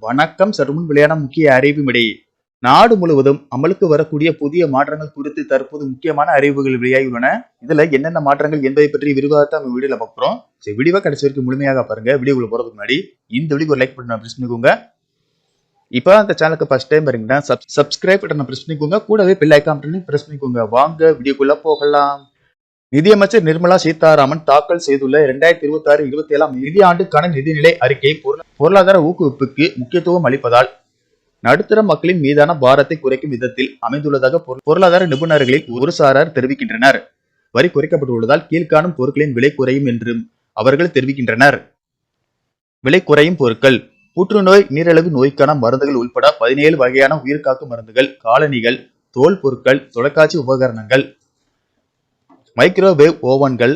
வணக்கம். சற்றுமுன் வெளியான முக்கிய அறிவிப்படி நாடு முழுவதும் அமலுக்கு வரக்கூடிய புதிய மாற்றங்கள் குறித்து தற்போது முக்கியமான அறிவிப்புகள் வெளியாகியுள்ளன. இதுல என்னென்ன மாற்றங்கள் என்பதை பற்றி விரிவாக நம்ம வீடியோல பார்க்கிறோம். வீடியோவை கடைசி வரைக்கும் முழுமையாக பாருங்க. வீடியோக்குள்ள போறதுக்கு முன்னாடி இந்த வீடியோக்கு ஒரு லைக் பட்டன் பிரஸ் பண்ணிக்கோங்க. இப்போ அந்த சேனலுக்கு ஃபர்ஸ்ட் டைம் வரீங்கன்னா சப்ஸ்கிரைப் பட்டனை பிரஸ் பண்ணிக்கோங்க. கூடவே பெல் ஐகான் பிரஸ் பண்ணிக்கோங்க. வாங்க வீடியோக்குள்ள போகலாம். நிதியமைச்சர் நிர்மலா சீதாராமன் தாக்கல் செய்துள்ள 2026-27 நிதியாண்டுக்கான நிதிநிலை அறிக்கை பொருளாதார ஊக்குவிப்புக்கு முக்கியத்துவம் அளிப்பதால் நடுத்தர மக்களின் மீதான பாரத்தை குறைக்கும் விதத்தில் அமைந்துள்ளதாக பொருளாதார நிபுணர்களில் ஒரு சாரார் தெரிவிக்கின்றனர். வரி குறைக்கப்பட்டுள்ளதால் கீழ்காணும் பொருட்களின் விலை குறையும் என்றும் அவர்கள் தெரிவிக்கின்றனர். விலை குறையும் பொருட்கள்: புற்றுநோய், நீரிழிவு நோய்க்கான மருந்துகள் உட்பட 17 வகையான உயிர்காக்கும் மருந்துகள், காலணிகள், தோல் பொருட்கள், தொலைக்காட்சி உபகரணங்கள், மைக்ரோவேவ் ஓவன்கள்,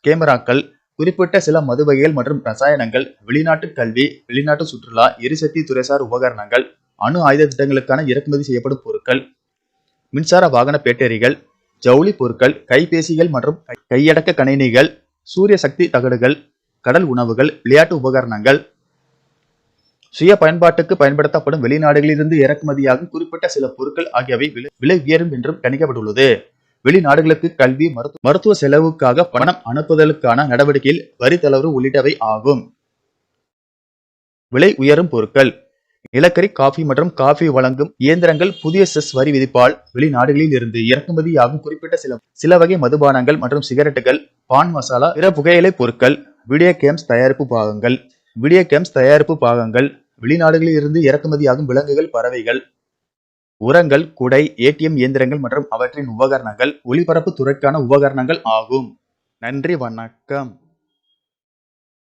கேமராக்கள், குறிப்பிட்ட சில மது வகைகள் மற்றும் ரசாயனங்கள், வெளிநாட்டு கல்வி, வெளிநாட்டு சுற்றுலா, எரிசக்தி துறைசார் உபகரணங்கள், அணு ஆயுத திட்டங்களுக்கான இறக்குமதி செய்யப்படும் பொருட்கள், மின்சார வாகன பேட்டரிகள், ஜவுளி பொருட்கள், கைபேசிகள் மற்றும் கையடக்க கணினிகள், சூரிய சக்தி தகடுகள், கடல் உணவுகள், விளையாட்டு உபகரணங்கள், சுய பயன்பாட்டுக்கு பயன்படுத்தப்படும் வெளிநாடுகளிலிருந்து இறக்குமதியாகும் குறிப்பிட்ட சில பொருட்கள் ஆகியவை விலை உயரும் என்றும் கணிக்கப்பட்டுள்ளது. வெளிநாடுகளுக்கு கல்வி, மருத்துவ செலவுக்காக பணம் அனுப்புதலுக்கான நடவடிக்கையில் வரி தளர்வு உள்ளிட்டவை ஆகும். விலை உயரும் பொருட்கள்: நிலக்கரி, காஃபி மற்றும் காஃபி வழங்கும் இயந்திரங்கள், புதிய செஸ் வரி விதிப்பால் வெளிநாடுகளில் இருந்து இறக்குமதியாகும் குறிப்பிட்ட சில வகை மதுபானங்கள் மற்றும் சிகரெட்டுகள், பான் மசாலா, பிற புகையிலை பொருட்கள், வீடியோ கேம்ஸ் தயாரிப்பு பாகங்கள், வெளிநாடுகளில் இருந்து இறக்குமதியாகும் விலங்குகள், பறவைகள், உரங்கள், குடை, ஏடிஎம் இயந்திரங்கள் மற்றும் அவற்றின் உபகரணங்கள், ஒளிபரப்பு துறைக்கான உபகரணங்கள் ஆகும். நன்றி, வணக்கம்.